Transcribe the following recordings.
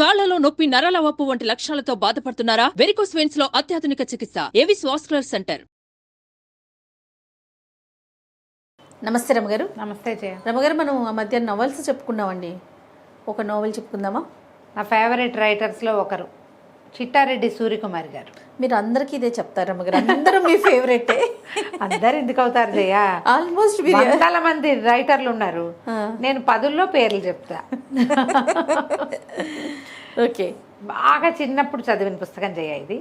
కాళ్లలో నొప్పి, నరాల వాపు వంటి లక్షణాలతో బాధపడుతున్నారా? వెరికోస్ వెయిన్స్ లో అత్యాధునిక చికిత్స ఏవిస్ వాస్కులర్ సెంటర్. నమస్తే రమగారు. నమస్తే జయ. రమగారు, మనం ఆ మధ్య నవల్స్ చెప్పుకున్నామండి. ఒక నోవెల్ చెప్పుకుందామా? నా ఫేవరెట్ రైటర్స్లో ఒకరు చిట్టారెడ్డి సూర్యకుమార్ గారు. మీరు అందరికీ ఇదే చెప్తారు రమగారు, అందరూ మీ ఫేవరెటే. అందరు ఎందుకు అవుతారు జయ? ఆల్మోస్ట్ వందల మంది రైటర్లు ఉన్నారు, నేను 10లో పేర్లు చెప్తా. ఓకే. బాగా చిన్నప్పుడు చదివిన పుస్తకం జయ ఇది.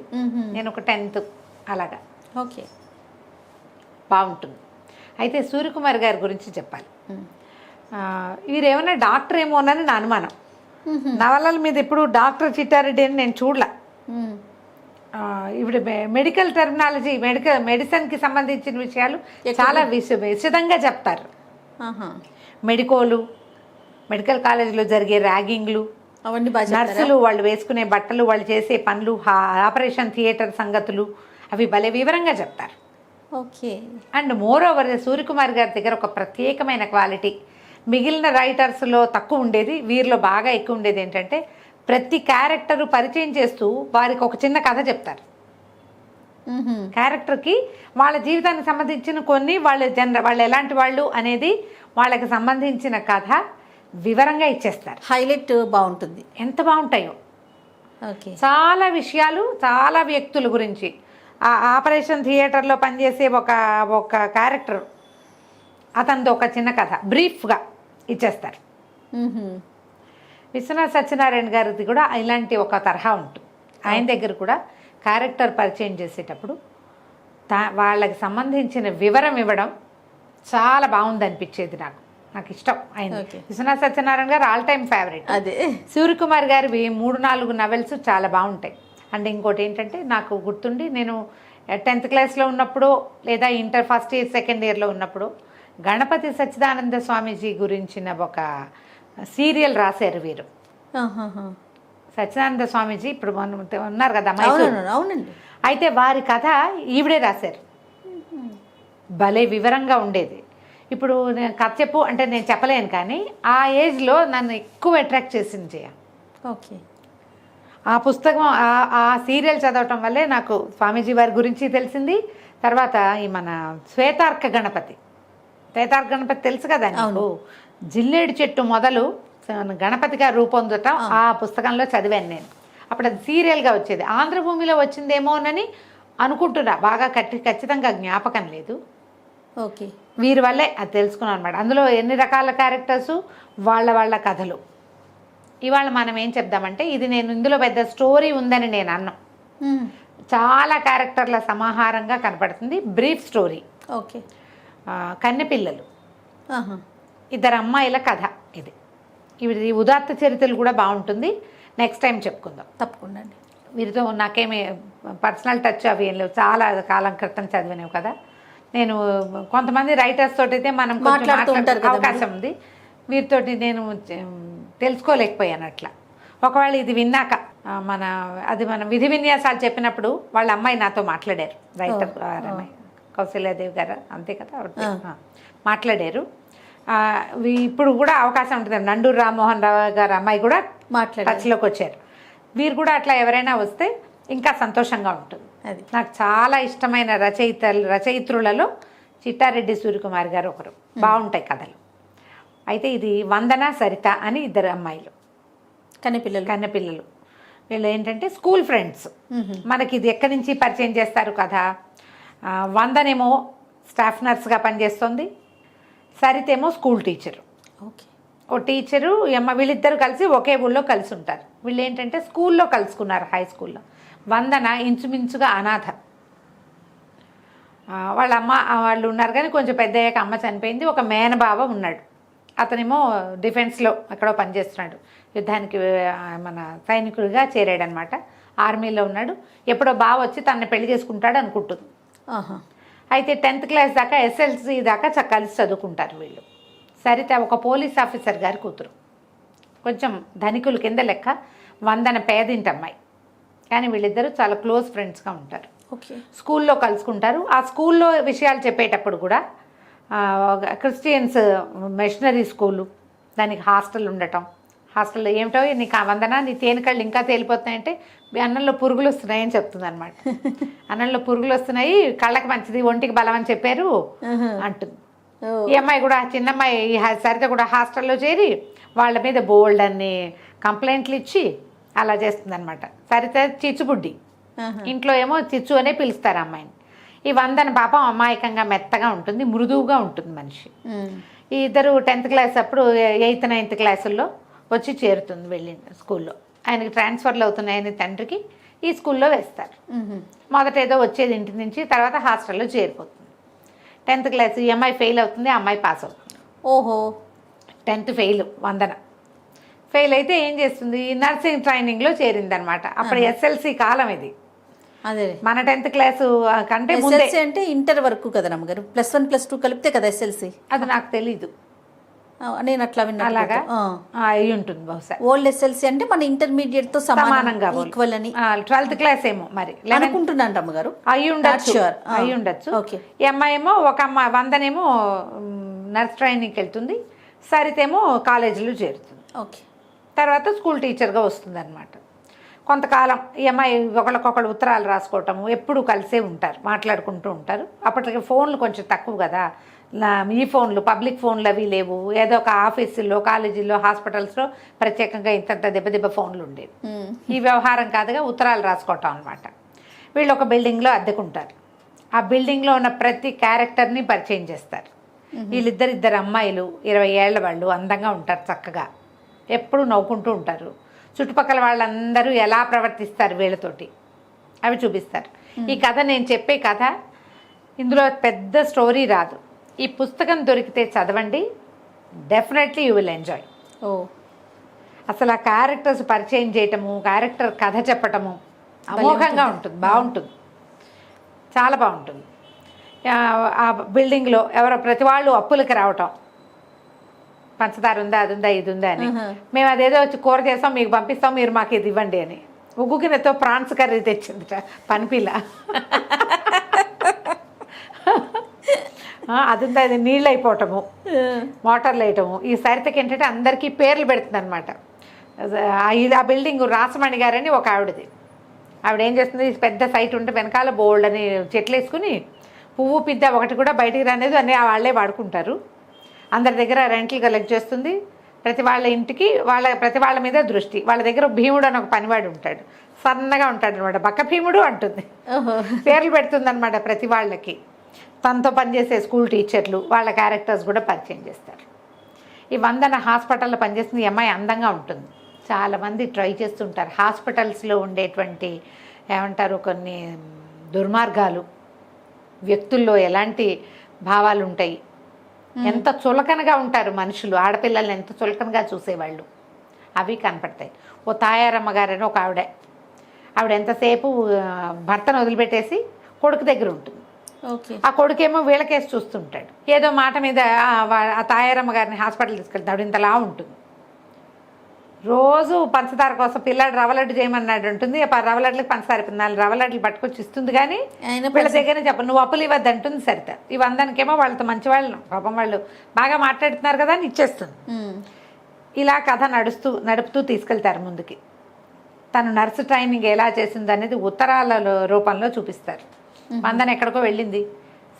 నేను ఒక 10th అలాగా. ఓకే, బాగుంటుంది. అయితే సూర్యకుమార్ గారి గురించి చెప్పాలి. వీరేమన్నా డాక్టర్ ఏమోనని నా అనుమానం. నవలల మీద ఇప్పుడు డాక్టర్ చిట్టారెడ్డి అని నేను చూడలా. ఇప్పుడు మెడికల్ టెర్మినాలజీ, మెడిసిన్కి సంబంధించిన విషయాలు చాలా విశదంగా చెప్తారు. మెడికల్ కాలేజీలో జరిగే ర్యాగింగ్లు, అవన్నీ బాగా నర్సులు వాళ్ళు వేసుకునే బట్టలు, వాళ్ళు చేసే పనులు, ఆపరేషన్ థియేటర్ సంగతులు అవి భలే వివరంగా చెప్తారు. Okay. And more over Suryakumar గారి దగ్గర ఒక ప్రత్యేకమైన క్వాలిటీ మిగిలిన రైటర్స్లో తక్కువ ఉండేది, వీరిలో బాగా ఎక్కువ ఉండేది ఏంటంటే ప్రతి క్యారెక్టరు పరిచయం చేస్తూ వారికి ఒక చిన్న కథ చెప్తారు. క్యారెక్టర్కి వాళ్ళ జీవితానికి సంబంధించిన కొన్ని, వాళ్ళు ఎలాంటి వాళ్ళు అనేది వాళ్ళకి సంబంధించిన కథ వివరంగా ఇచ్చేస్తారు. హైలైట్ బాగుంటుంది. ఎంత బాగుంటాయో. ఓకే. చాలా విషయాలు, చాలా వ్యక్తుల గురించి. ఆ ఆపరేషన్ థియేటర్లో పనిచేసే ఒక క్యారెక్టర్, అతనిది ఒక చిన్న కథ బ్రీఫ్గా ఇచ్చేస్తారు. విశ్వనాథ్ సత్యనారాయణ గారిది కూడా ఇలాంటి ఒక తరహా ఉంటుంది. ఆయన దగ్గర కూడా క్యారెక్టర్ పరిచయం చేసేటప్పుడు వాళ్ళకి సంబంధించిన వివరం ఇవ్వడం చాలా బాగుంది అనిపించేది. నాకు ఇష్టం ఆయన. విశ్వనాథ్ సత్యనారాయణ గారు ఆల్ టైమ్ ఫేవరెట్. అదే. సూర్యకుమార్ గారివి 3-4 నవెల్స్ చాలా బాగుంటాయి. అండ్ ఇంకోటి ఏంటంటే నాకు గుర్తుండి, నేను 10th క్లాస్లో ఉన్నప్పుడు లేదా ఇంటర్ ఫస్ట్ ఇయర్ సెకండ్ ఇయర్లో ఉన్నప్పుడు గణపతి సచ్చిదానంద స్వామీజీ గురించిన ఒక సీరియల్ రాశారు వీరు. సచ్చిదానంద స్వామీజీ ఇప్పుడు ఉన్నారు కదా మైసూరు. అవునండి. అయితే వారి కథ ఈవిడే రాశారు. భలే వివరంగా ఉండేది. ఇప్పుడు నేను కథ చెప్పు అంటే నేను చెప్పలేను, కానీ ఆ ఏజ్లో నన్ను ఎక్కువ అట్రాక్ట్ చేసింది జయ. ఓకే. ఆ పుస్తకం, ఆ సీరియల్ చదవటం వల్లే నాకు స్వామీజీ వారి గురించి తెలిసింది. తర్వాత ఈ మన శ్వేతార్క గణపతి తెలుసు కదా నీకు? జిల్లేడు చెట్టు మొదలు గణపతిగా రూపొందటం ఆ పుస్తకంలో చదివాను నేను. అప్పుడు అది సీరియల్గా వచ్చేది. ఆంధ్రభూమిలో వచ్చిందేమోనని అనుకుంటున్నా, బాగా ఖచ్చితంగా జ్ఞాపకం లేదు. ఓకే. వీరి వల్లే అది తెలుసుకున్నాను అనమాట. అందులో ఎన్ని రకాల క్యారెక్టర్సు, వాళ్ళ కథలు. ఇవాళ మనం ఏం చెప్దామంటే, ఇది నేను ఇందులో పెద్ద స్టోరీ ఉందని నేను అన్నాం. చాలా క్యారెక్టర్ల సమాహారంగా కనపడుతుంది. Brief story. ఓకే. కన్నెపిల్లలు, 2 అమ్మాయిల కథ ఇది. ఇవి ఉదాత్త చరిత్రలు కూడా బాగుంటుంది. నెక్స్ట్ టైం చెప్పుకుందాం తప్పకుండా. వీరితో నాకేమి పర్సనల్ టచ్ అవి ఏం లేవు, చాలా కాలం క్రితం చదివినవి కదా. నేను కొంతమంది రైటర్స్ తోటి అయితే మనం అవకాశం ఉంది, వీరితోటి నేను తెలుసుకోలేకపోయాను అట్లా. ఒకవేళ ఇది విన్నాక మన విధి విన్యాసాలు చెప్పినప్పుడు వాళ్ళ అమ్మాయి నాతో మాట్లాడారు, రైటర్ అమ్మాయి కౌశల్యాదేవి గారు, అంతే కదా, మాట్లాడారు. ఇప్పుడు కూడా అవకాశం ఉంటుంది. నండూరు రామ్మోహన్ రావు గారు అమ్మాయి కూడా టచ్లోకి వచ్చారు. వీరు కూడా అట్లా ఎవరైనా వస్తే ఇంకా సంతోషంగా ఉంటుంది. అది నాకు చాలా ఇష్టమైన రచయిత్రులలో చిట్టారెడ్డి సూర్యకుమార్ గారు ఒకరు. బాగుంటాయి కథలు. అయితే ఇది వందన, సరిత అని 2 అమ్మాయిలు, కన్నెపిల్లలు. వీళ్ళు ఏంటంటే స్కూల్ ఫ్రెండ్స్. మనకి ఇది ఎక్కడి నుంచి పరిచయం చేస్తారు కదా. వందనేమో స్టాఫ్ నర్స్గా పనిచేస్తుంది, సరితేమో స్కూల్ టీచరు. ఓకే. ఓ టీచరు వీళ్ళిద్దరు కలిసి ఒకే ఊళ్ళో కలిసి ఉంటారు. వీళ్ళు ఏంటంటే స్కూల్లో కలుసుకున్నారు, హై స్కూల్లో. వందన ఇంచుమించుగా అనాథ. వాళ్ళ అమ్మ వాళ్ళు ఉన్నారు, కానీ కొంచెం పెద్ద అయ్యాక అమ్మ చనిపోయింది. ఒక మేనబావ ఉన్నాడు, అతనేమో డిఫెన్స్లో ఎక్కడో పనిచేస్తున్నాడు. యుద్ధానికి మన సైనికుడిగా చేరాడనమాట. ఆర్మీలో ఉన్నాడు. ఎప్పుడో బావ వచ్చి తనని పెళ్లి చేసుకుంటాడు అనుకుంటుంది. అయితే 10th క్లాస్ దాకా, SLC దాకా కలిసి చదువుకుంటారు వీళ్ళు. సరిత ఒక పోలీస్ ఆఫీసర్ గారి కూతురు, కొంచెం ధనికుల కింద లెక్క. వందన పేదింటి అమ్మాయి, కానీ వీళ్ళిద్దరూ చాలా క్లోజ్ ఫ్రెండ్స్గా ఉంటారు. ఓకే. స్కూల్లో కలుసుకుంటారు. ఆ స్కూల్లో విషయాలు చెప్పేటప్పుడు కూడా క్రిస్టియన్స్ మిషనరీ స్కూలు, దానికి హాస్టల్ ఉండటం, హాస్టల్లో ఏమిటో నీకు ఆ వందన నీ తేనెకళ్ళు ఇంకా తేలిపోతున్నాయంటే అన్నంలో పురుగులు వస్తున్నాయని చెప్తుంది అనమాట. అన్నంలో పురుగులు వస్తున్నాయి, కళ్ళకి మంచిది, ఒంటికి బలం అని చెప్పారు అంటుంది. ఈ అమ్మాయి కూడా చిన్నమ్మాయి సరిత కూడా హాస్టల్లో చేరి వాళ్ళ మీద బోల్డ్ అన్ని కంప్లైంట్లు ఇచ్చి అలా చేస్తుంది అనమాట. సరిత చిచ్చుబుడ్డి, ఇంట్లో ఏమో చిచ్చు అనే పిలుస్తారు అమ్మాయిని. ఈ వందన పాపం అమాయకంగా మెత్తగా ఉంటుంది, మృదువుగా ఉంటుంది మనిషి. ఈ ఇద్దరు 10th క్లాస్ అప్పుడు 8th 9th క్లాసుల్లో వచ్చి చేరుతుంది వెళ్ళి స్కూల్లో. ఆయనకి ట్రాన్స్ఫర్లు అవుతున్నాయని తండ్రికి ఈ స్కూల్లో వేస్తారు. మొదట ఏదో వచ్చేది ఇంటి నుంచి, తర్వాత హాస్టల్లో చేరిపోతుంది. 10th క్లాస్ ఈ అమ్మాయి ఫెయిల్ అవుతుంది, ఆ అమ్మాయి పాస్ అవుతుంది. ఓహో 10th ఫెయిల్ వందన. ఫెయిల్ అయితే ఏం చేస్తుంది, నర్సింగ్ ట్రైనింగ్లో చేరిందనమాట. అప్పుడు ఎస్ఎల్సి కాలం ఇది. అదే మన 10th క్లాసు కంటే ముందే. ఎస్ఎల్సి అంటే ఇంటర్ వరకు కదా నమ్మగారు, +1 +2 కలిపితే కదా ఎస్ఎల్సి. అది నాకు తెలీదు, నేను అట్లా విన్నా. అలాగా అయి ఉంటుంది బహుశా. ఓల్డ్ ఎస్ఎల్సి అంటే మన ఇంటర్మీడియట్ తో సమానంగా ఈక్వల్ అని 12th క్లాస్ ఏమో మరి అనుకుంటున్నాను రమ్మగారు. అయి ఉండొచ్చు. ఈ అమ్మాయి ఏమో ఒక అమ్మాయి వందనేమో నర్స్ ట్రైనింగ్కి వెళ్తుంది, సరితేమో కాలేజీలో చేరుతుంది. ఓకే. తర్వాత స్కూల్ టీచర్గా వస్తుంది అనమాట. కొంతకాలం ఈ అమ్మాయి ఒకళ్ళకొకళ్ళు ఉత్తరాలు రాసుకోవటము, ఎప్పుడు కలిసే ఉంటారు, మాట్లాడుకుంటూ ఉంటారు. అప్పటికి ఫోన్లు కొంచెం తక్కువ కదా, ఈ ఫోన్లు పబ్లిక్ ఫోన్లు అవి లేవు. ఏదో ఒక ఆఫీసుల్లో, కాలేజీల్లో, హాస్పిటల్స్లో ప్రత్యేకంగా ఇంత దెబ్బ ఫోన్లు ఉండేవి. ఈ వ్యవహారం కాదుగా ఉత్తరాలు రాసుకోవటం అనమాట. వీళ్ళు ఒక బిల్డింగ్లో అద్దెకుంటారు. ఆ బిల్డింగ్లో ఉన్న ప్రతి క్యారెక్టర్ని పరిచయం చేస్తారు. వీళ్ళిద్దరు అమ్మాయిలు 20 ఏళ్ల వాళ్ళు, అందంగా ఉంటారు, చక్కగా ఎప్పుడు నవ్వుకుంటూ ఉంటారు. చుట్టుపక్కల వాళ్ళందరూ ఎలా ప్రవర్తిస్తారు వీళ్ళతోటి అవి చూపిస్తారు. ఈ కథ నేను చెప్పే కథ, ఇందులో పెద్ద స్టోరీ రాదు. ఈ పుస్తకం దొరికితే చదవండి, డెఫినెట్లీ యూ విల్ ఎంజాయ్. ఓ అసలు ఆ క్యారెక్టర్స్ పరిచయం చేయటము, క్యారెక్టర్ కథ చెప్పటము అమోఘంగా ఉంటుంది, బాగుంటుంది, చాలా బాగుంటుంది. ఆ బిల్డింగ్లో ఎవరో ప్రతి వాళ్ళు అప్పులకి రావటం, పంచదార ఉందా, అది ఉందా, ఇది ఉందా అని. మేము అదేదో వచ్చి కూర చేస్తాం, మీకు పంపిస్తాం, మీరు మాకు ఇది ఇవ్వండి అని. ఉగ్గుకినతో ప్రాన్స్ కర్రీ తెచ్చిందిట పనిపిల్ల. అది ఉందా, అది నీళ్ళు అయిపోవటము, మోటార్లు వేయటము. ఈ సరితకి ఏంటంటే అందరికీ పేర్లు పెడుతుంది అనమాట. ఆ బిల్డింగ్ రాసమణి గారని ఒక ఆవిడది. ఆవిడ ఏం చేస్తుంది, పెద్ద సైట్ ఉంటే వెనకాల బోల్డ్ అని చెట్లు వేసుకుని పువ్వు పిద్ద ఒకటి కూడా బయటికి రానేది అన్నీ వాళ్ళే వాడుకుంటారు. అందరి దగ్గర రెంట్లు కలెక్ట్ చేస్తుంది. ప్రతి వాళ్ళ ఇంటికి ప్రతి వాళ్ళ మీద దృష్టి. వాళ్ళ దగ్గర భీముడు అని ఒక పనివాడు ఉంటాడు, సన్నగా ఉంటాడు అనమాట, బక్క భీముడు అంటుంది. పేర్లు పెడుతుంది అనమాట ప్రతి వాళ్ళకి. తనతో పనిచేసే స్కూల్ టీచర్లు వాళ్ళ క్యారెక్టర్స్ కూడా పరిచయం చేస్తారు. ఈ వందన హాస్పిటల్లో పనిచేస్తుంది. ఈ అమ్మాయి అందంగా ఉంటుంది. చాలామంది ట్రై చేస్తుంటారు. హాస్పిటల్స్లో ఉండేటువంటి ఏమంటారు కొన్ని దుర్మార్గాలు, వ్యక్తుల్లో ఎలాంటి భావాలు ఉంటాయి, ఎంత చులకనగా ఉంటారు మనుషులు, ఆడపిల్లల్ని ఎంత చులకనగా చూసేవాళ్ళు, అవి కనపడతాయి. ఓ తాయారమ్మ గారని ఒక ఆవిడ ఎంతసేపు భర్తను వదిలిపెట్టేసి కొడుకు దగ్గర ఉంటుంది. ఆ కొడుకేమో వీళ్ళకేసి చూస్తుంటాడు. ఏదో మాట మీద ఆ తాయారమ్మ గారిని హాస్పిటల్ తీసుకెళ్తాడు. ఇంతలా ఉంటుంది. రోజు పంచదార కోసం పిల్లాడు రవ్వలడ్డు చేయమన్నాడు ఉంటుంది. రవ్వలడ్లకి పంచదార 4 రవ్వలడ్లు పట్టుకొచ్చి ఇస్తుంది. కానీ వీళ్ళ దగ్గర చెప్ప నువ్వు అప్పులు ఇవ్వద్దు అంటుంది సరిత. ఈ వందనికేమో వాళ్ళతో మంచి వాళ్ళు, పాపం వాళ్ళు బాగా మాట్లాడుతున్నారు కదా అని ఇచ్చేస్తుంది. ఇలా కథ నడుపుతూ తీసుకెళ్తారు ముందుకి. తను నర్సు ట్రైనింగ్ ఎలా చేసింది అనేది ఉత్తరాల రూపంలో చూపిస్తారు. వందన ఎక్కడికో వెళ్ళింది,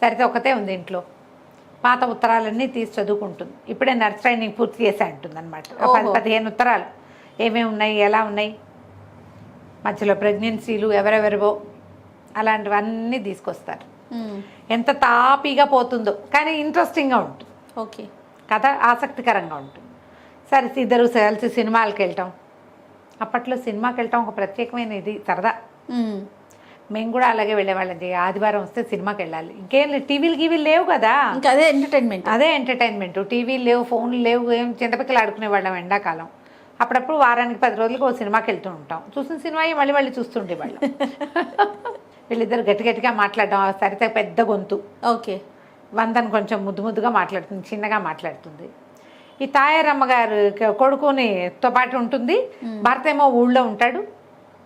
సరిత ఒక్కతే ఉంది ఇంట్లో. పాత ఉత్తరాలన్నీ తీసి చదువుకుంటుంది. ఇప్పుడే నర్స్ ట్రైనింగ్ పూర్తి చేసి అంటుంది అనమాట. 10-15 ఉత్తరాలు ఏమేమి ఉన్నాయి, ఎలా ఉన్నాయి, మధ్యలో ప్రెగ్నెన్సీలు ఎవరెవరివో అలాంటివన్నీ తీసుకొస్తారు. ఎంత తాపీగా పోతుందో, కానీ ఇంట్రెస్టింగ్గా ఉంటుంది. ఓకే, కథ ఆసక్తికరంగా ఉంటుంది. సరే, ఇద్దరు కలిసి సినిమాలకు వెళ్ళటం. అప్పట్లో సినిమాకి వెళ్ళటం ఒక ప్రత్యేకమైన ఇది, సరదా. మేము కూడా అలాగే వెళ్ళేవాళ్ళం. ఆదివారం వస్తే సినిమాకి వెళ్ళాలి. ఇంకేం లేదు, టీవీలు లేవు కదా, ఇంకా అదే ఎంటర్టైన్మెంట్. టీవీలు లేవు, ఫోన్లు లేవు, ఏం చింతపిక్కలు ఆడుకునేవాళ్ళం ఎండాకాలం. అప్పుడప్పుడు వారానికి 10 రోజులకు ఒక సినిమాకి వెళ్తూ ఉంటాం. చూసిన సినిమా మళ్ళీ చూస్తుండేవాళ్ళం. వీళ్ళిద్దరు గట్టిగా మాట్లాడడం. సరిత పెద్ద గొంతు. ఓకే. వందన్ కొంచెం ముద్దుగా మాట్లాడుతుంది, చిన్నగా మాట్లాడుతుంది. ఈ తాయారమ్మ గారు కొడుకునితో పాటు ఉంటుంది. భర్త ఏమో ఊళ్ళో ఉంటాడు.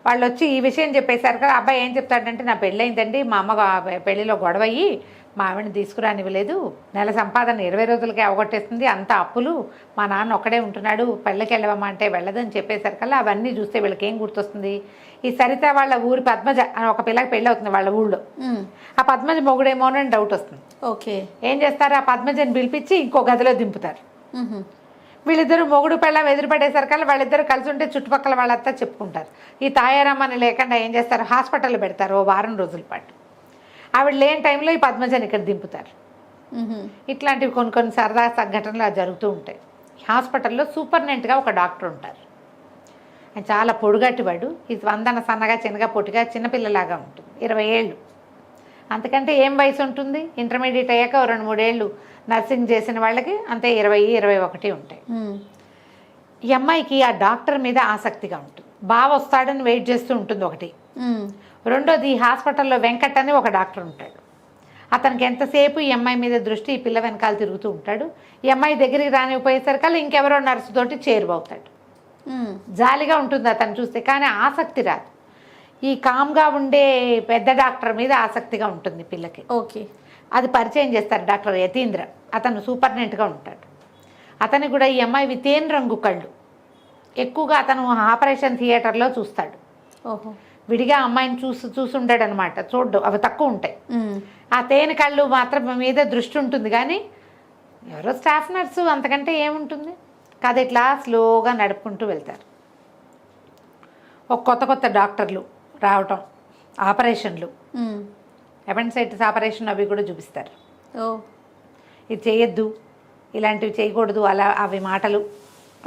వాళ్ళు వచ్చి ఈ విషయం చెప్పేశారు కదా. అబ్బాయి ఏం చెప్తాడంటే, నా పెళ్ళయిందండి, మా అమ్మ పెళ్ళిలో గొడవ అయ్యి మా ఆవిడని తీసుకురానివ్వలేదు, నెల సంపాదన 20 రోజులకే అవగొట్టేస్తుంది, అంత అప్పులు, మా నాన్న ఒక్కడే ఉంటున్నాడు, పెళ్ళకి వెళ్ళవమ్మా అంటే వెళ్ళదని చెప్పేసరికల్లా అవన్నీ చూస్తే వీళ్ళకి ఏం గుర్తొస్తుంది, ఈ సరిత వాళ్ళ ఊరి పద్మజ అని ఒక పిల్లకి పెళ్ళి అవుతుంది వాళ్ళ ఊళ్ళో. ఆ పద్మజ మొగుడేమో అని డౌట్ వస్తుంది. ఓకే. ఏం చేస్తారు, ఆ పద్మజని పిలిపించి ఇంకో గదిలో దింపుతారు. వీళ్ళిద్దరు మొగుడు పెళ్ళం ఎదురుపడేసరికల్లా వాళ్ళిద్దరు కలిసి ఉంటే చుట్టుపక్కల వాళ్ళంతా చెప్పుకుంటారు. ఈ తాయారమ్మని లేకుండా ఏం చేస్తారు, హాస్పిటల్లో పెడతారు ఓ వారం రోజుల పాటు. ఆవిడ లేని టైంలో ఈ పద్మజని ఇక్కడ దింపుతారు. ఇట్లాంటివి కొన్ని సరదా సంఘటనలు జరుగుతూ ఉంటాయి. హాస్పిటల్లో సూపర్నెంట్గా ఒక డాక్టర్ ఉంటారు. ఆయన చాలా పొడుగట్టివాడు. ఈ వందన సన్నగా చిన్నగా పొట్టిగా చిన్నపిల్లలాగా ఉంటుంది. 20 ఏళ్ళు, అంతకంటే ఏం వయసు ఉంటుంది. ఇంటర్మీడియట్ అయ్యాక 2-3 ఏళ్ళు నర్సింగ్ చేసిన వాళ్ళకి అంతే 20-21 ఉంటాయి. ఈ అమ్మాయికి ఆ డాక్టర్ మీద ఆసక్తిగా ఉంటుంది. బాగా వస్తాడని వెయిట్ చేస్తూ ఉంటుంది ఒకటి. రెండోది, ఈ హాస్పిటల్లో వెంకట్ అని ఒక డాక్టర్ ఉంటాడు. అతనికి ఎంతసేపు ఈ అమ్మాయి మీద దృష్టి, ఈ పిల్ల వెనకాల తిరుగుతూ ఉంటాడు. ఈ అమ్మాయి దగ్గరికి రానిపోయేసరికల్లా ఇంకెవరో నర్సు తోటి చేరువవుతాడు. జాలిగా ఉంటుంది అతను చూస్తే, కానీ ఆసక్తి రాదు. ఈ కామ్గా ఉండే పెద్ద డాక్టర్ మీద ఆసక్తిగా ఉంటుంది పిల్లకి. ఓకే. అది పరిచయం చేస్తారు డాక్టర్ యతీంద్ర. అతను సూపర్నెంట్గా ఉంటాడు. అతనికి కూడా ఈ అమ్మాయి తేనె రంగు కళ్ళు. ఎక్కువగా అతను ఆపరేషన్ థియేటర్లో చూస్తాడు. ఓహో. విడిగా అమ్మాయిని చూసుండాడు అనమాట. చూడ్డు, అవి తక్కువ ఉంటాయి. ఆ తేనె కళ్ళు మాత్రం మీద దృష్టి ఉంటుంది, కానీ ఎవరో స్టాఫ్ నర్సు, అంతకంటే ఏముంటుంది. కథ ఇట్లా స్లోగా నడుపుకుంటూ వెళ్తారు. ఒక కొత్త డాక్టర్లు రావటం, ఆపరేషన్లు, అపెండిసైటిస్ ఆపరేషన్ అవి కూడా చూపిస్తారు. ఇది చేయొద్దు, ఇలాంటివి చేయకూడదు, అలా అవి మాటలు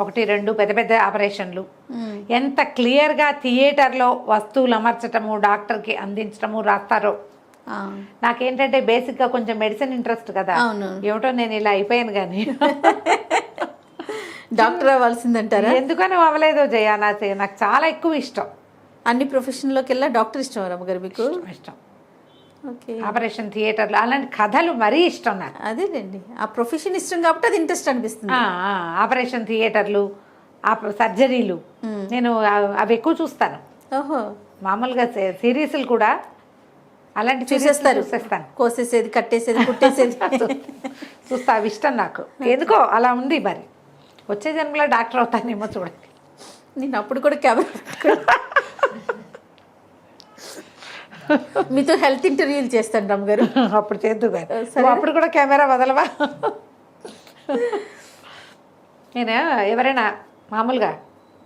1-2 పెద్ద ఆపరేషన్లు. ఎంత క్లియర్గా థియేటర్లో వస్తువులు అమర్చటము, డాక్టర్కి అందించటము రాస్తారో. నాకేంటంటే బేసిక్గా కొంచెం మెడిసిన్ ఇంట్రెస్ట్ కదా, ఏమిటో నేను ఇలా అయిపోయాను. కానీ డాక్టర్ అవ్వాల్సిందంటారా? ఎందుకని అవ్వలేదో జయ, నాకు చాలా ఎక్కువ ఇష్టం. అన్ని ప్రొఫెషన్లోకి వెళ్ళా డాక్టర్ ఇష్టం రమ్మగారు మీకు? ఇష్టం. ఓకే. ఆపరేషన్ థియేటర్లో అలాంటి కథలు మరీ ఇష్టం నాకు. అదేలేండి, ఆ ప్రొఫెషన్ ఇష్టం కాబట్టి అది ఇంట్రెస్ట్ అనిపిస్తుంది. ఆపరేషన్ థియేటర్లు, సర్జరీలు నేను అవి ఎక్కువ చూస్తాను. ఓహో. మామూలుగా సిరీస్లు కూడా అలాంటి చూసేస్తాను. కోసేసేది, కట్టేసేది, కుట్టేసేది చూస్తా. అవి ఇష్టం నాకు ఎందుకో అలా ఉంది. మరి వచ్చే జన్మలో డాక్టర్ అవుతానేమో చూడండి. నేను అప్పుడు కూడా కెమెరా మీతో హెల్త్ ఇంటర్వ్యూలు చేస్తాను రమ్మగారు. అప్పుడు చేద్దు కానీ అప్పుడు కూడా కెమెరా వదలవా? నేను ఎవరైనా మామూలుగా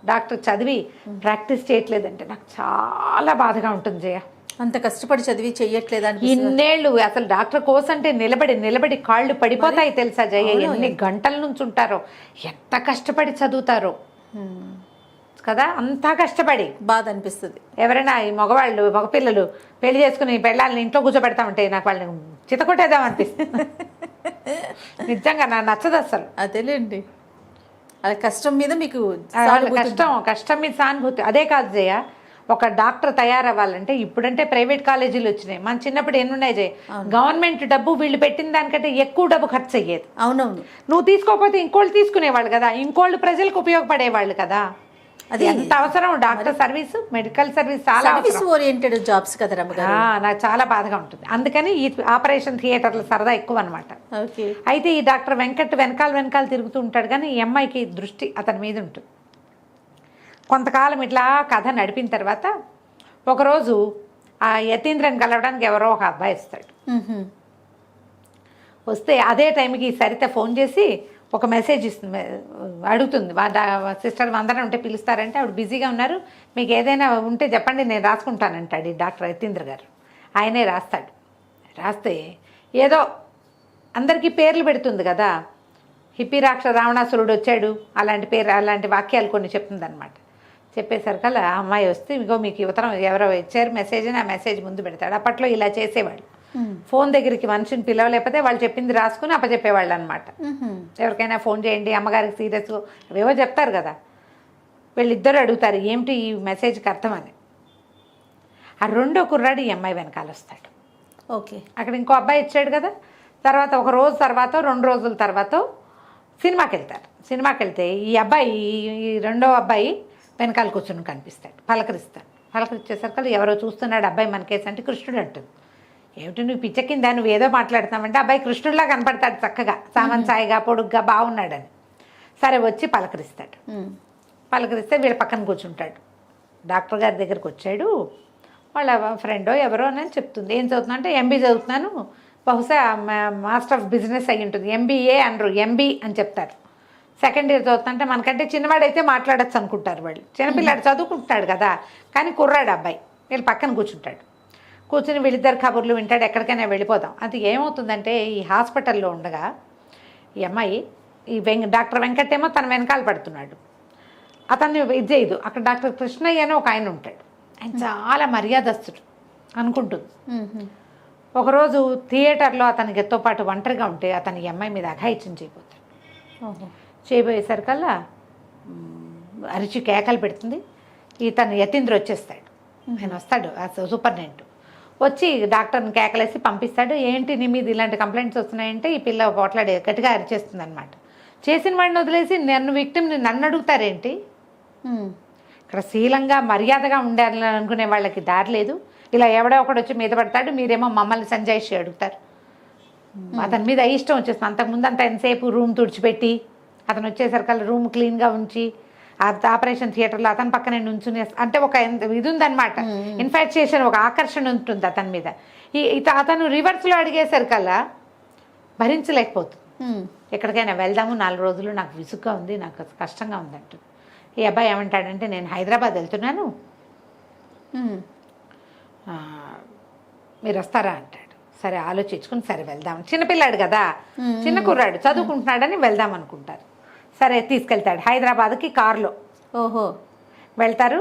డాక్టర్ చదివి ప్రాక్టీస్ చేయట్లేదంటే నాకు చాలా బాధగా ఉంటుంది జయ. అంత కష్టపడి చదివి చెయ్యట్లేదా? ఇన్నేళ్ళు అసలు డాక్టర్ కోర్స్ అంటే నిలబడి కాళ్ళు పడిపోతాయి తెలుసా జయ. ఎన్ని గంటల నుంచి ఉంటారో, ఎంత కష్టపడి చదువుతారో కదా. అంతా కష్టపడి బాధ అనిపిస్తుంది. ఎవరైనా ఈ మగపిల్లలు పెళ్లి చేసుకుని పెళ్ళాలని ఇంట్లో కూర్చోబెడతామంటే నాకు వాళ్ళని చితకొట్టేద్దాం అనిపిస్తుంది. నిజంగా నాకు నచ్చదు అసలు. అదేలేండి, అది కష్టం మీద మీకు కష్టం మీద సానుభూతి. అదే కాదు జయ, ఒక డాక్టర్ తయారవ్వాలంటే ఇప్పుడంటే ప్రైవేట్ కాలేజీలు వచ్చినాయి. మన చిన్నప్పుడు ఎన్నున్నాయి జయ. గవర్నమెంట్ డబ్బు వీళ్ళు పెట్టిన దానికంటే ఎక్కువ డబ్బు ఖర్చు అయ్యేది. అవునవును. నువ్వు తీసుకోకపోతే ఇంకోళ్ళు తీసుకునేవాళ్ళు కదా, ఇంకోళ్ళు ప్రజలకు ఉపయోగపడేవాళ్ళు కదా. అది ఎంత అవసరం డాక్టర్ సర్వీస్, మెడికల్ సర్వీస్ చాలా ఓరియంటెడ్ జాబ్స్ కదా రమ్మగారు. నాకు చాలా బాధగా ఉంటుంది. అందుకని ఈ ఆపరేషన్ థియేటర్లు సరదా ఎక్కువ అనమాట. అయితే ఈ డాక్టర్ వెంకట్ వెనకాల తిరుగుతూ ఉంటాడు, కానీ ఈ అమ్మాయికి దృష్టి అతని మీద ఉంటుంది. కొంతకాలం ఇట్లా కథ నడిపిన తర్వాత ఒకరోజు ఆ యతీంద్రని కలవడానికి ఎవరో ఒక అబ్బాయి వస్తాడు. వస్తే అదే టైంకి సరిత ఫోన్ చేసి ఒక మెసేజ్ ఇస్తుంది, అడుగుతుంది. సిస్టర్ అందరం ఉంటే పిలుస్తారంటే ఆవిడ బిజీగా ఉన్నారు, మీకు ఏదైనా ఉంటే చెప్పండి నేను రాసుకుంటానంటాడు ఈ డాక్టర్ యతీంద్ర గారు. ఆయనే రాస్తాడు. రాస్తే ఏదో అందరికీ పేర్లు పెడుతుంది కదా. హిప్పిరాక్ష రావణాసురుడు వచ్చాడు అలాంటి వాక్యాలు కొన్ని చెప్తుంది అనమాట. చెప్పేసరికల్లా ఆ అమ్మాయి వస్తే ఇగో మీకు యువతరం ఎవరో ఇచ్చారు మెసేజ్ అని ఆ మెసేజ్ ముందు పెడతాడు. అప్పట్లో ఇలా చేసేవాళ్ళు. ఫోన్ దగ్గరికి మనిషిని పిలవలేకపోతే వాళ్ళు చెప్పింది రాసుకుని అప్పచెప్పేవాళ్ళు అనమాట. ఎవరికైనా ఫోన్ చేయండి, అమ్మగారికి సీరియస్ అవేవో చెప్తారు కదా. వీళ్ళిద్దరు అడుగుతారు ఏమిటి ఈ మెసేజ్కి అర్థం అని. ఆ రెండో కుర్రాడు ఈ అమ్మాయి వెనకాల వస్తాడు. ఓకే. అక్కడ ఇంకో అబ్బాయి ఇచ్చాడు కదా. తర్వాత ఒక రోజు తర్వాత 2 రోజుల తర్వాత సినిమాకి వెళ్తారు. సినిమాకి వెళ్తే ఈ అబ్బాయి, ఈ రెండో అబ్బాయి వెనకాల కూర్చొని కనిపిస్తాడు. పలకరిస్తాడు. పలకరించేసరికి ఎవరో చూస్తున్నాడు అబ్బాయి మనకేసి అంటే కృష్ణుడు అంటుంది. ఏమిటి నువ్వు పిచ్చకిందా, నువ్వు ఏదో మాట్లాడుతున్నావంటే అబ్బాయి కృష్ణుడిలా కనపడతాడు చక్కగా, సామంత్ సాయిగా పొడుగ్గా బాగున్నాడని. సరే వచ్చి పలకరిస్తాడు. పలకరిస్తే వీళ్ళ పక్కన కూర్చుంటాడు. డాక్టర్ గారి దగ్గరికి వచ్చాడు, వాళ్ళ ఫ్రెండో ఎవరో అని చెప్తుంది. ఏం చదువుతున్నా అంటే ఎంబీ చదువుతున్నాను, బహుశా మాస్టర్ ఆఫ్ బిజినెస్ అయ్యి ఉంటుంది, ఎంబీఏ అనరు, ఎంబీ అని చెప్తారు. సెకండ్ ఇయర్ చదువుతుంటే మనకంటే చిన్నవాడైతే మాట్లాడచ్చు అనుకుంటారు వాళ్ళు. చిన్నపిల్లాడు చదువుకుంటున్నాడు కదా, కానీ కుర్రాడు అబ్బాయి. వీళ్ళు పక్కన కూర్చుంటాడు. కూర్చుని వీళ్ళిద్దరు కబుర్లు వింటాడు, ఎక్కడికైనా వెళ్ళిపోదాం. అది ఏమవుతుందంటే ఈ హాస్పిటల్లో ఉండగా ఈ అమ్మాయి ఈ డాక్టర్ వెంకట్ ఏమో తన వెనకాల పడుతున్నాడు. అతన్ని ఇది చేయదు. అక్కడ డాక్టర్ కృష్ణయ్య అని ఒక ఆయన ఉంటాడు, ఆయన చాలా మర్యాదస్తుడు అనుకుంటుంది. ఒకరోజు థియేటర్లో అతనికి ఎత్తో పాటు ఒంటరిగా ఉంటే అతని ఈ అమ్మాయి మీద అఘాయిత్యం చేయబోతాడు. చేయబోయేసరికల్లా అరిచి కేకలు పెడుతుంది. ఇతను యతీంద్ర వచ్చేస్తాడు. ఆయన వస్తాడు సూపరింటెండెంట్ వచ్చి డాక్టర్ని కేకలేసి పంపిస్తాడు. ఏంటి నీ మీద ఇలాంటి కంప్లైంట్స్ వస్తున్నాయంటే ఈ పిల్ల పోట్లాడే గట్టిగా అరిచేస్తుంది అనమాట. చేసిన వాడిని వదిలేసి నన్ను విక్టిమ్ని నన్ను అడుగుతారేంటి? ఇక్కడ శీలంగా మర్యాదగా ఉండాలని అనుకునే వాళ్ళకి దారి లేదు. ఇలా ఎవడో ఒకడు వచ్చి మీద పడతాడు, మీరేమో మమ్మల్ని సంజాయిషి అడుగుతారు. అతని మీద ఇష్టం వచ్చేస్తుంది. అంతకుముందు అంతా ఎంతసేపు రూమ్ తుడిచిపెట్టి అతను వచ్చేసరికల్లా రూమ్ క్లీన్గా ఉంచి ఆపరేషన్ థియేటర్లో అతని పక్కనే నుంచుని, అంటే ఒక ఇది ఉందన్నమాట, ఇన్ఫాక్చుయేషన్, ఒక ఆకర్షణ ఉంటుంది అతని మీద. అతను రివర్స్లో అడిగేసరికల్లా భరించలేకపోతుంది. ఎక్కడికైనా వెళ్దాము, 4 రోజులు నాకు విసుగ్గా ఉంది, నాకు కష్టంగా ఉంది అంటుంది. ఈ అబ్బాయి ఏమంటాడంటే నేను హైదరాబాద్ వెళ్తున్నాను, మీరు వస్తారా అంటాడు. సరే ఆలోచించుకుని సరే వెళ్దాం. చిన్నపిల్లాడు కదా, చిన్న కుర్రాడు, చదువుకుంటున్నాడని వెళ్దాం అనుకుంటారు. సరే తీసుకెళ్తాడు హైదరాబాద్కి కారులో. ఓహో, వెళ్తారు,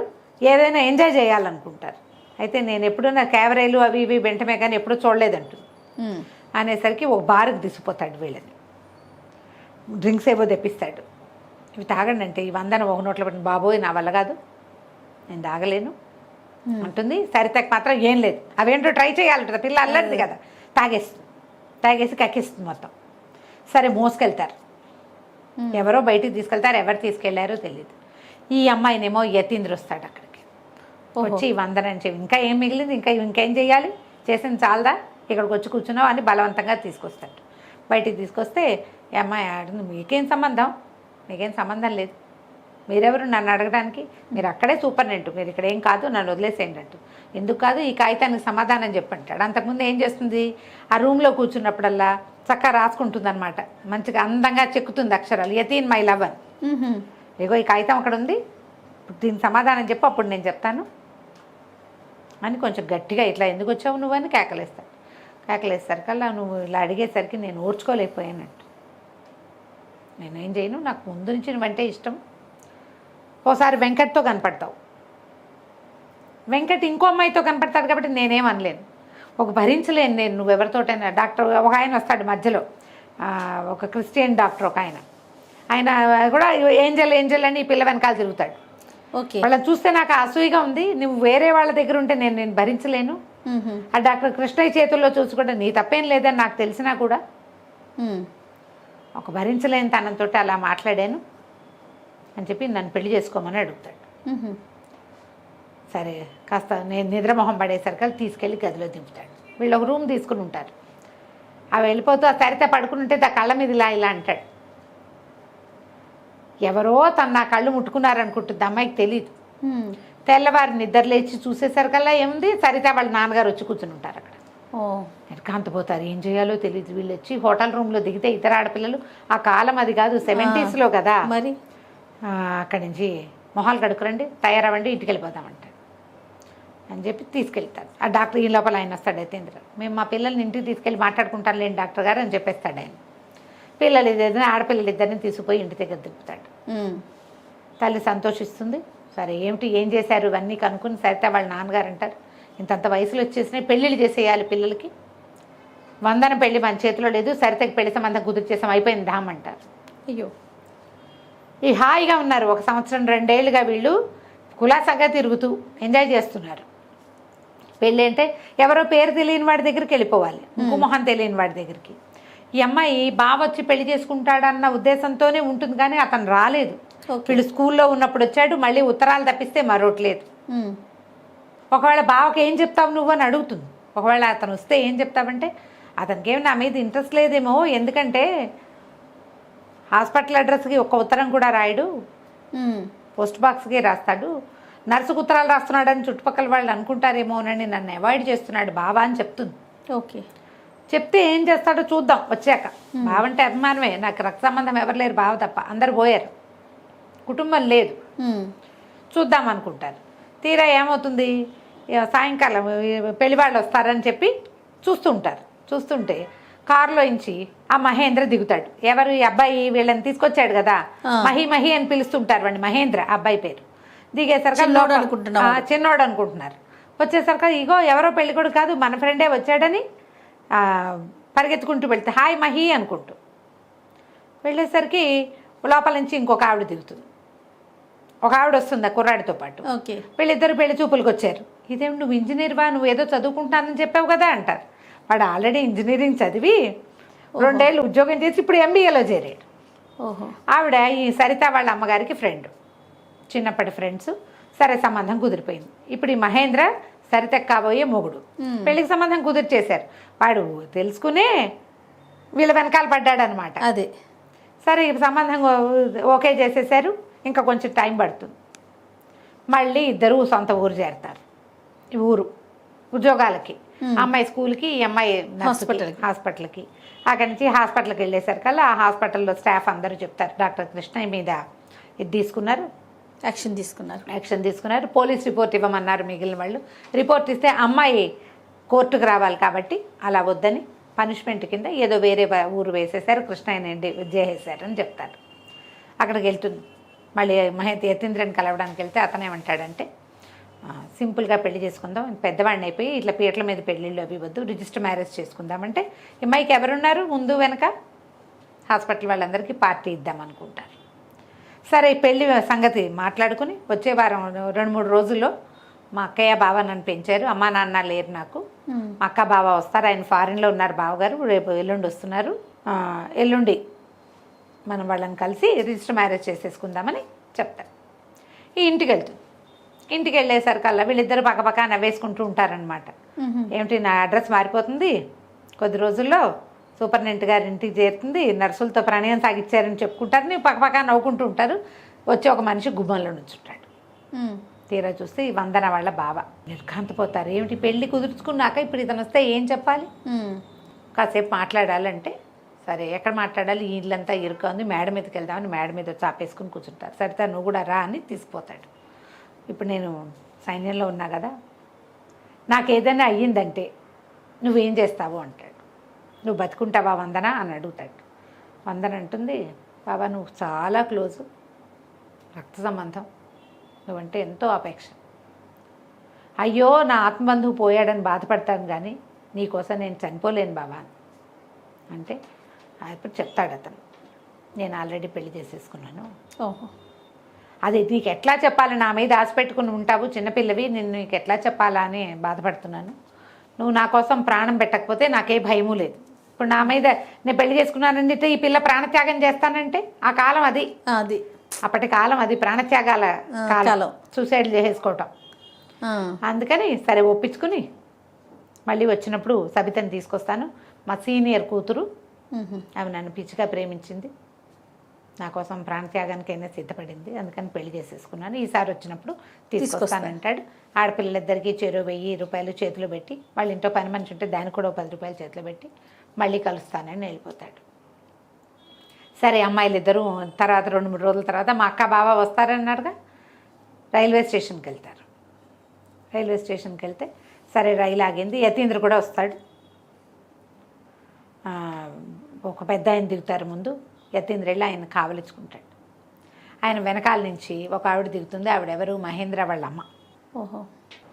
ఏదైనా ఎంజాయ్ చేయాలనుకుంటారు. అయితే నేను ఎప్పుడైనా క్యావరేలు అవి ఇవి వెంటనే కానీ ఎప్పుడూ చూడలేదంటుంది. అనేసరికి ఒక బార్కి తీసుకుపోతాడు వీళ్ళని. డ్రింక్స్ ఏవో తెప్పిస్తాడు. ఇవి తాగండి అంటే ఈ 100 ఒక నోట్లో పెట్టిన, బాబోయ్ నా వల్ల కాదు, నేను తాగలేను అంటుంది. సరితకి మాత్రం ఏం లేదు, అవేంటో ట్రై చేయాలంటుంది. పిల్ల అల్లరిది కదా, తాగేసి కక్కిస్తుంది మొత్తం. సరే మోసుకెళ్తారు, ఎవరో బయటికి తీసుకెళ్తారు, ఎవరు తీసుకెళ్లారో తెలియదు. ఈ అమ్మాయినేమో యతీంద్ర వస్తాడు అక్కడికి. వచ్చి 100 అని చెప్పి ఇంకా ఏం మిగిలింది, ఇంకేం చేయాలి, చేసింది చాలదా, ఇక్కడికి వచ్చి కూర్చున్నావు అని బలవంతంగా తీసుకొస్తాడు. బయటికి తీసుకొస్తే ఈ అమ్మాయి అడుగుతుంది, మీకేం సంబంధం లేదు, మీరెవరు నన్ను అడగడానికి, మీరు అక్కడే సూపరింటెండెంట్, మీరు ఇక్కడ ఏం కాదు, నన్ను వదిలేసేయండి అంటూ. ఎందుకు కాదు, ఈ కాగితానికి సమాధానం చెప్పంటాడు. అంతకుముందు ఏం చేస్తుంది, ఆ రూమ్లో కూర్చున్నప్పుడల్లా చక్కగా రాసుకుంటుంది అనమాట, మంచిగా అందంగా చెక్కుతుంది అక్షరాలు, యతీన్ మై లవర్, ఇగో ఈ కాగితం అక్కడ ఉంది, దీనికి సమాధానం చెప్పు, అప్పుడు నేను చెప్తాను అని కొంచెం గట్టిగా, ఇట్లా ఎందుకు వచ్చావు నువ్వు అని కేకలేసరికల్లా నువ్వు ఇలా అడిగేసరికి నేను ఓర్చుకోలేకపోయానంట. నేనేం చేయను, నాకు ముందు నుంచి నువ్వంటే ఇష్టం. ఓసారి వెంకట్తో కనపడతావు, వెంకట్ ఇంకో అమ్మాయితో కనపడతాడు కాబట్టి నేనేం అనలేను, ఒక భరించలేను నేను నువ్వెవరితోటైనా. డాక్టర్ ఒక ఆయన వస్తాడు మధ్యలో, ఒక క్రిస్టియన్ డాక్టర్ ఒక ఆయన కూడా ఏంజల్ అని ఈ పిల్ల వెనకాల తిరుగుతాడు. ఓకే, వాళ్ళని చూస్తే నాకు అసూయగా ఉంది, నువ్వు వేరే వాళ్ళ దగ్గర ఉంటే నేను భరించలేను. ఆ డాక్టర్ కృష్ణయ్య చేతుల్లో చూసుకుంటే నీ తప్పేం లేదని నాకు తెలిసినా కూడా ఒక భరించలేని తనంతో అలా మాట్లాడాను అని చెప్పి నన్ను పెళ్లి చేసుకోమని అడుగుతాడు. సరే కాస్త నేను నిద్రమొహం పడేసరికి తీసుకెళ్ళి గదిలో దింపుతాడు. వీళ్ళు ఒక రూమ్ తీసుకుని ఉంటారు. అవి వెళ్ళిపోతూ ఆ సరిత పడుకుని ఉంటే ఆ కళ్ళ మీద ఇలా అంటాడు. ఎవరో నా కళ్ళు ముట్టుకున్నారనుకుంటుంది, అమ్మాయికి తెలియదు. తెల్లవారి నిద్ర లేచి చూసేసరికల్లా ఏముంది, సరిత వాళ్ళ నాన్నగారు వచ్చి కూర్చుని ఉంటారు అక్కడ. ఎడకాంతపోతారు, ఏం చేయాలో తెలియదు. వీళ్ళు వచ్చి హోటల్ రూమ్లో దిగితే ఇతర ఆడపిల్లలు, ఆ కాలం అది కాదు 70s కదా మరి, అక్కడి నుంచి మొహాలు కడుకురండి, తయారవ్వండి, ఇంటికి వెళ్ళిపోతామంట అని చెప్పి తీసుకెళ్తారు. ఆ డాక్టర్ ఈ లోపల ఆయన వస్తాడు యతీంద్ర, మేము మా పిల్లల్ని ఇంటికి తీసుకెళ్ళి మాట్లాడుకుంటాను లేండి డాక్టర్ గారు అని చెప్పేస్తాడు ఆయన. పిల్లలు ఇద్దరిని, ఆడపిల్లలు ఇద్దరిని తీసుకుపోయి ఇంటి దగ్గర దింపుతాడు. తల్లి సంతోషిస్తుంది. సరే ఏం చేశారు ఇవన్నీ కనుక్కుని సరితే వాళ్ళ నాన్నగారు అంటారు, ఇంతంత వయసులో వచ్చేసినాయి, పెళ్ళిళ్ళు చేసేయాలి పిల్లలకి, 100 పెళ్ళి మన చేతిలో లేదు, సరితకి పెళ్లి సంబంధం కుదిర్చేసాం, అయిపోయింది ధామ్ అంటారు. అయ్యో, ఈ హాయిగా ఉన్నారు 1 సంవత్సరం 2 ఏళ్ళుగా వీళ్ళు కులాసాగా తిరుగుతూ ఎంజాయ్ చేస్తున్నారు. పెళ్ళి అంటే ఎవరో పేరు తెలియని వాడి దగ్గరికి వెళ్ళిపోవాలి, ఇంకో మొహం తెలియని వాడి దగ్గరికి. ఈ అమ్మాయి బావ వచ్చి పెళ్లి చేసుకుంటాడన్న ఉద్దేశంతోనే ఉంటుంది, కానీ అతను రాలేదు. వీళ్ళు స్కూల్లో ఉన్నప్పుడు వచ్చాడు, మళ్ళీ ఉత్తరాలు తప్పిస్తే మరొకట్లేదు. ఒకవేళ బావకి ఏం చెప్తావు నువ్వు అని అడుగుతుంది. ఒకవేళ అతను వస్తే ఏం చెప్తావంటే అతనికి ఏమి నా మీద ఇంట్రెస్ట్ లేదేమో, ఎందుకంటే హాస్పిటల్ అడ్రస్కి ఒక ఉత్తరం కూడా రాయడు, పోస్ట్ బాక్స్కి రాస్తాడు, నర్సుకు ఉత్తరాలు రాస్తున్నాడని చుట్టుపక్కల వాళ్ళు అనుకుంటారేమోనని నన్ను అవాయిడ్ చేస్తున్నాడు బావా అని చెప్తుంది. ఓకే. చెప్తే ఏం చేస్తాడో చూద్దాం వచ్చాక. బావ అంటే అభిమానమే, నాకు రక్త సంబంధం ఎవరు లేరు, బావ తప్ప, అందరు పోయారు, కుటుంబం లేదు, చూద్దాం అనుకుంటారు. తీరా ఏమవుతుంది, సాయంకాలం పెళ్లి వాళ్ళు వస్తారని చెప్పి చూస్తుంటే కారులో ఇంచి ఆ మహేంద్ర దిగుతాడు. ఎవరు ఈ అబ్బాయి, వీళ్ళని తీసుకొచ్చాడు కదా, మహి అని పిలుస్తుంటారు వాడిని, మహేంద్ర అబ్బాయి పేరు. దిగేసరికి చిన్నోడు అనుకుంటున్నారు. వచ్చేసరికి ఇగో ఎవరో పెళ్ళికొడు కాదు మన ఫ్రెండే వచ్చాడని పరిగెత్తుకుంటూ వెళ్తే హాయ్ మహి అనుకుంటూ వెళ్ళేసరికి లోపల నుంచి ఇంకొక ఆవిడ దిగుతుంది. ఒక ఆవిడ వస్తుంది ఆ కుర్రాడితో పాటు. వీళ్ళిద్దరు పెళ్లి చూపులకు వచ్చారు. ఇదేమి నువ్వు ఇంజనీర్వా, నువ్వు ఏదో చదువుకుంటానని చెప్పావు కదా అంటారు. వాడు ఆల్రెడీ ఇంజనీరింగ్ చదివి 2 ఏళ్ళు ఉద్యోగం చేసి ఇప్పుడు ఎంబీఏలో చేరాడు. ఆవిడ ఈ సరిత వాళ్ళ అమ్మగారికి ఫ్రెండ్, చిన్నప్పటి ఫ్రెండ్స్. సరే సంబంధం కుదిరిపోయింది. ఇప్పుడు ఈ మహేంద్ర సరిత కాబోయే మొగుడు, పెళ్లికి సంబంధం కుదిర్చేశారు. వాడు తెలుసుకునే వీళ్ళ వెనకాల పడ్డాడు అనమాట. అదే సరే సంబంధం ఓకే చేసేసారు. ఇంకా కొంచెం టైం పడుతుంది. మళ్ళీ ఇద్దరు సొంత ఊరు చేరతారు. ఈ ఊరు ఉద్యోగాలకి, అమ్మాయి స్కూల్కి, ఈ అమ్మాయి హాస్పిటల్కి. అక్కడి నుంచి హాస్పిటల్కి వెళ్ళేసరికల్లా ఆ హాస్పిటల్లో స్టాఫ్ అందరూ చెప్తారు డాక్టర్ కృష్ణ మీద ఇది తీసుకున్నారు, యాక్షన్ తీసుకున్నారు, పోలీస్ రిపోర్ట్ ఇవ్వమన్నారు. మిగిలిన వాళ్ళు రిపోర్ట్ ఇస్తే అమ్మాయి కోర్టుకు రావాలి కాబట్టి అలా వద్దని పనిష్మెంట్ కింద ఏదో వేరే ఊరు వేసేసారు, కృష్ణయ్యని చేసేసారు అని చెప్తారు. అక్కడికి వెళ్తుంది. మళ్ళీ యతీంద్రని కలవడానికి వెళ్తే అతనేమంటాడంటే సింపుల్గా పెళ్లి చేసుకుందాం, పెద్దవాడిని అయిపోయి ఇట్లా పీటల మీద పెళ్ళిళ్ళు అవి వద్దు, రిజిస్టర్ మ్యారేజ్ చేసుకుందామంటే అమ్మాయికి ఎవరున్నారు ముందు వెనక, హాస్పిటల్ వాళ్ళందరికీ పార్టీ ఇద్దాం అనుకుంటారు. సరే పెళ్లి సంగతి మాట్లాడుకుని వచ్చే వారం 2-3 రోజుల్లో మా అక్కయ్య బావ నన్ను పెంచారు, అమ్మా నాన్న లేరు నాకు, మా అక్క బావ వస్తారు, ఆయన ఫారిన్లో ఉన్నారు బావగారు, రేపు ఎల్లుండి వస్తున్నారు, ఎల్లుండి మనం వాళ్ళని కలిసి రిజిస్టర్ మ్యారేజ్ చేసేసుకుందామని చెప్తారు. ఈ ఇంటికి వెళ్తుంది. ఇంటికి వెళ్ళేసరికల్లా వీళ్ళిద్దరు పక్కపక్క నవ్వేసుకుంటూ ఉంటారనమాట. ఏమిటి నా అడ్రస్ మారిపోతుంది, కొద్ది రోజుల్లో సూపరింటెండెంట్ గారి ఇంటికి చేరుతుంది, నర్సులతో ప్రణయం సాగిచ్చారని చెప్పుకుంటారు, నీ పక్కపక్క నవ్వుకుంటూ ఉంటారు. వచ్చి ఒక మనిషి గుమ్మంలో నుంచుంటాడు. తీరా చూస్తే ఈ వందన వాళ్ళ బావ. నిర్ఘాంతపోతారు. ఏమిటి పెళ్ళి కుదుర్చుకున్నాక ఇప్పుడు ఇతను వస్తే ఏం చెప్పాలి, కాసేపు మాట్లాడాలంటే సరే ఎక్కడ మాట్లాడాలి, ఈ ఇల్లంతా ఇరుక ఉంది, మేడ మీదకి వెళ్దామని మేడ మీద వచ్చి ఆపేసుకుని కూర్చుంటారు. సరితా నువ్వు కూడా రా అని తీసుకుపోతాడు. ఇప్పుడు నేను సైన్యంలో ఉన్నా కదా, నాకు ఏదైనా అయ్యిందంటే నువ్వేం చేస్తావు అంటాడు. నువ్వు బతుకుంటావా వందన అని అడుగుతాడు. వందన అంటుంది, బాబా నువ్వు చాలా క్లోజు, రక్త సంబంధం, నువ్వంటే ఎంతో అపేక్ష, అయ్యో నా ఆత్మబంధువు పోయాడని బాధపడతాను కానీ నీకోసం నేను చనిపోలేను బాబా అంటే అప్పుడు చెప్తాడు అతను, నేను ఆల్రెడీ పెళ్లి చేసేసుకున్నాను. అది నీకు ఎట్లా చెప్పాలి, నా మీద ఆశ పెట్టుకుని ఉంటావు, చిన్నపిల్లవి, నేను నీకు ఎట్లా చెప్పాలా అని బాధపడుతున్నాను. నువ్వు నా కోసం ప్రాణం పెట్టకపోతే నాకే భయము లేదు. ఇప్పుడు నా మీద నేను పెళ్లి చేసుకున్నానంటే ఈ పిల్ల ప్రాణత్యాగం చేస్తానంటే ఆ కాలం అది అప్పటి కాలం అది, ప్రాణత్యాగాల కాలం, సూసైడ్ చేసేసుకోవటం. అందుకని సరే ఒప్పించుకుని మళ్ళీ వచ్చినప్పుడు సబితని తీసుకొస్తాను, మా సీనియర్ కూతురు, ఆమె నన్ను పిచ్చిగా ప్రేమించింది, నా కోసం ప్రాణత్యాగానికైనా సిద్ధపడింది, అందుకని పెళ్లి చేసేసుకున్నాను, ఈసారి వచ్చినప్పుడు తీసుకొస్తానంటాడు. ఆడపిల్లలిద్దరికీ చెరో 1000 రూపాయలు చేతిలో పెట్టి, వాళ్ళ ఇంట్లో పని మనిషి ఉంటే దానికి కూడా 10 రూపాయలు చేతిలో పెట్టి మళ్ళీ కలుస్తానని వెళ్ళిపోతాడు. సరే అమ్మాయిలు ఇద్దరు తర్వాత 2-3 రోజుల తర్వాత మా అక్క బావ వస్తారన్నారుగా, రైల్వే స్టేషన్కి వెళ్తారు. రైల్వే స్టేషన్కి వెళ్తే సరే రైలు ఆగింది, యతీంద్ర కూడా వస్తాడు. ఒక పెద్ద ఆయన దిగుతారు ముందు, యతీంద్ర వెళ్ళి ఆయన కావలించుకుంటాడు. ఆయన వెనకాల నుంచి ఒక ఆవిడ దిగుతుంది, ఆవిడెవరు, మహేంద్ర వాళ్ళ అమ్మ.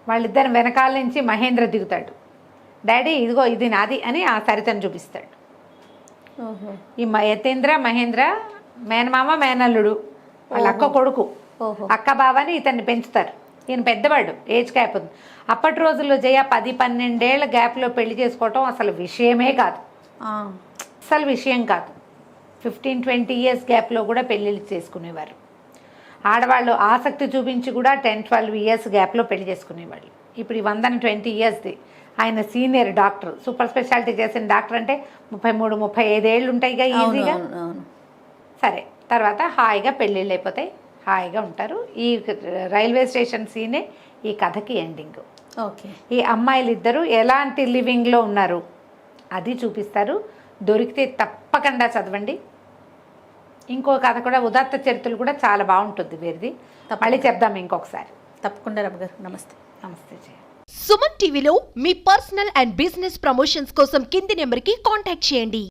వాళ్ళిద్దరు వెనకాల నుంచి మహేంద్ర దిగుతాడు. డాడీ ఇదిగో ఇది నాది అని ఆ సరితను చూపిస్తాడు. ఈ యతీంద్ర మహేంద్ర మేనమామ మేనల్లుడు, వాళ్ళ అక్క కొడుకు, అక్క బావని ఇతన్ని పెంచుతారు. ఈయన పెద్దవాడు, ఏజ్ గ్యాప్ ఉంది. అప్పటి రోజుల్లో 10-12 ఏళ్ల గ్యాప్లో పెళ్లి చేసుకోవటం అసలు విషయమే కాదు, అసలు విషయం కాదు. 15-20 ఇయర్స్ గ్యాప్లో కూడా పెళ్ళిళ్ళు చేసుకునేవారు. ఆడవాళ్ళు ఆసక్తి చూపించి కూడా 10-12 ఇయర్స్ గ్యాప్లో పెళ్లి చేసుకునేవాళ్ళు. ఇప్పుడు ఈ 120 ఇయర్స్ది. ఆయన సీనియర్ డాక్టర్, సూపర్ స్పెషాలిటీ చేసిన డాక్టర్ అంటే 33-35 ఏళ్ళు ఉంటాయిగా ఈజీగా. సరే, తర్వాత హాయిగా పెళ్ళిళ్ళు అయిపోతాయి, హాయిగా ఉంటారు. ఈ రైల్వే స్టేషన్ సీనే ఈ కథకి ఎండింగ్. ఓకే. ఈ అమ్మాయిలు ఇద్దరు ఎలాంటి లివింగ్లో ఉన్నారు అది చూపిస్తారు. దొరికితే తప్పకుండా చదవండి. ఇంకో కథ కూడా, ఉదాత్త చరిత్రలు కూడా చాలా బాగుంటుంది వీరిది. మళ్ళీ చెప్దాం ఇంకొకసారి. తప్పకుండా రమ్మగారు. నమస్తే. నమస్తే జయ. సుమన్ టీవీలో మీ పర్సనల్ అండ్ బిజినెస్ ప్రమోషన్స్ కోసం కింది నెంబర్కి కాంటాక్ట్ చేయండి.